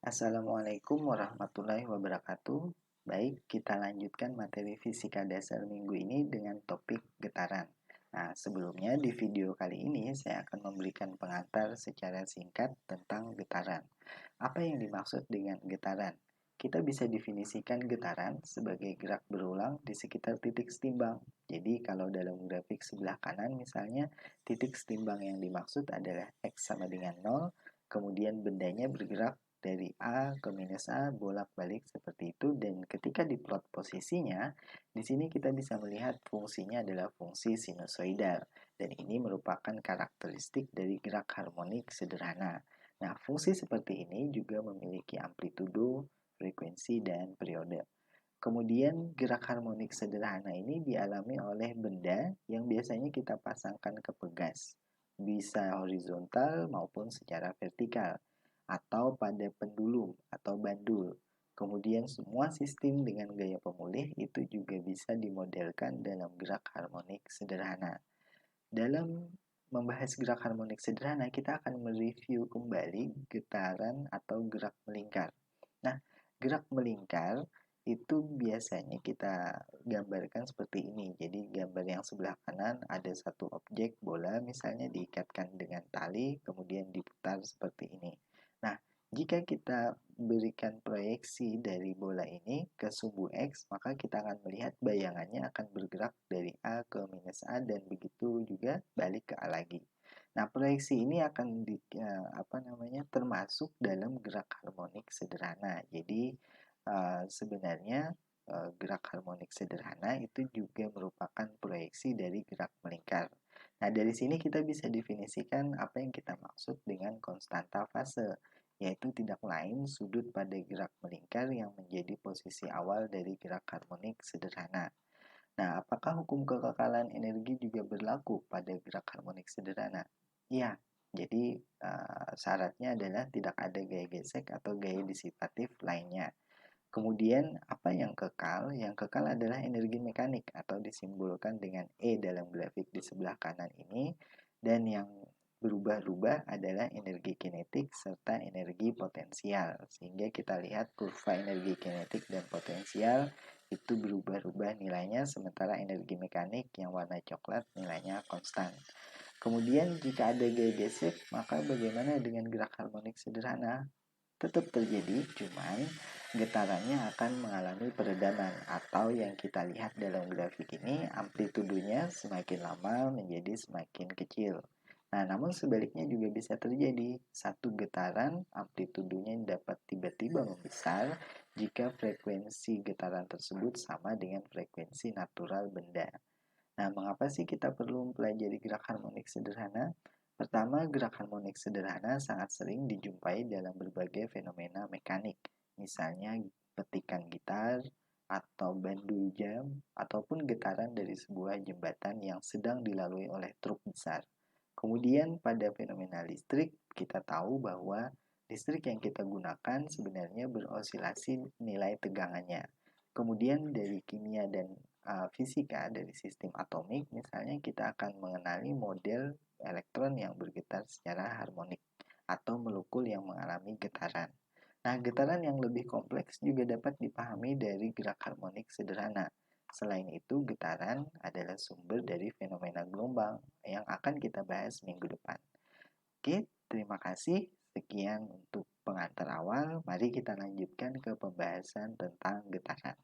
Assalamualaikum warahmatullahi wabarakatuh. Baik, kita lanjutkan materi fisika dasar minggu ini dengan topik getaran. Nah, sebelumnya di video kali ini saya akan memberikan pengantar secara singkat tentang getaran. Apa yang dimaksud dengan getaran? Kita bisa definisikan getaran sebagai gerak berulang di sekitar titik setimbang. Jadi kalau dalam grafik sebelah kanan misalnya, titik setimbang yang dimaksud adalah X sama dengan 0, kemudian bendanya bergerak dari A ke minus A bolak-balik seperti itu, dan ketika diplot posisinya, di sini kita bisa melihat fungsinya adalah fungsi sinusoidal, dan ini merupakan karakteristik dari gerak harmonik sederhana. Nah, fungsi seperti ini juga memiliki amplitudo, frekuensi, dan periode. Kemudian gerak harmonik sederhana ini dialami oleh benda yang biasanya kita pasangkan ke pegas, bisa horizontal maupun secara vertikal, atau pada pendulum atau bandul. Kemudian semua sistem dengan gaya pemulih itu juga bisa dimodelkan dalam gerak harmonik sederhana. Dalam membahas gerak harmonik sederhana, kita akan mereview kembali getaran atau gerak melingkar. Nah, gerak melingkar itu biasanya kita gambarkan seperti ini. Jadi gambar yang sebelah kanan ada satu objek bola misalnya diikatkan dengan tali kemudian diputar seperti ini. Nah, jika kita berikan proyeksi dari bola ini ke sumbu X, maka kita akan melihat bayangannya akan bergerak dari A ke minus A dan begitu juga balik ke A lagi. Nah, proyeksi ini akan termasuk dalam gerak harmonik sederhana. Jadi sebenarnya gerak harmonik sederhana itu juga merupakan proyeksi dari gerak melingkar. Nah, dari sini kita bisa definisikan apa yang kita maksud dengan konstanta fase, yaitu tidak lain sudut pada gerak melingkar yang menjadi posisi awal dari gerak harmonik sederhana. Nah, apakah hukum kekekalan energi juga berlaku pada gerak harmonik sederhana? Iya, jadi syaratnya adalah tidak ada gaya gesek atau gaya disipatif lainnya. Kemudian apa yang kekal? Yang kekal adalah energi mekanik atau disimbolkan dengan E dalam grafik di sebelah kanan ini, dan yang berubah-ubah adalah energi kinetik serta energi potensial. Sehingga kita lihat kurva energi kinetik dan potensial itu berubah-ubah nilainya, sementara energi mekanik yang warna coklat nilainya konstan. Kemudian jika ada gaya gesek, maka bagaimana dengan gerak harmonik sederhana? Tetap terjadi, cuman getarannya akan mengalami peredaman, atau yang kita lihat dalam grafik ini amplitudonya semakin lama menjadi semakin kecil. Nah, namun sebaliknya juga bisa terjadi. Satu getaran amplitudonya dapat tiba-tiba membesar jika frekuensi getaran tersebut sama dengan frekuensi natural benda. Nah, mengapa sih kita perlu mempelajari gerak harmonik sederhana? Pertama, gerak harmonik sederhana sangat sering dijumpai dalam berbagai fenomena mekanik, misalnya petikan gitar, atau bandul jam, ataupun getaran dari sebuah jembatan yang sedang dilalui oleh truk besar. Kemudian pada fenomena listrik, kita tahu bahwa listrik yang kita gunakan sebenarnya berosilasi nilai tegangannya. Kemudian dari kimia dan fisika, dari sistem atomik, misalnya kita akan mengenali model elektron yang bergetar secara harmonik atau molekul yang mengalami getaran. Nah, getaran yang lebih kompleks juga dapat dipahami dari gerak harmonik sederhana. Selain itu, getaran adalah sumber dari fenomena gelombang yang akan kita bahas minggu depan. Oke, terima kasih. Sekian untuk pengantar awal. Mari kita lanjutkan ke pembahasan tentang getaran.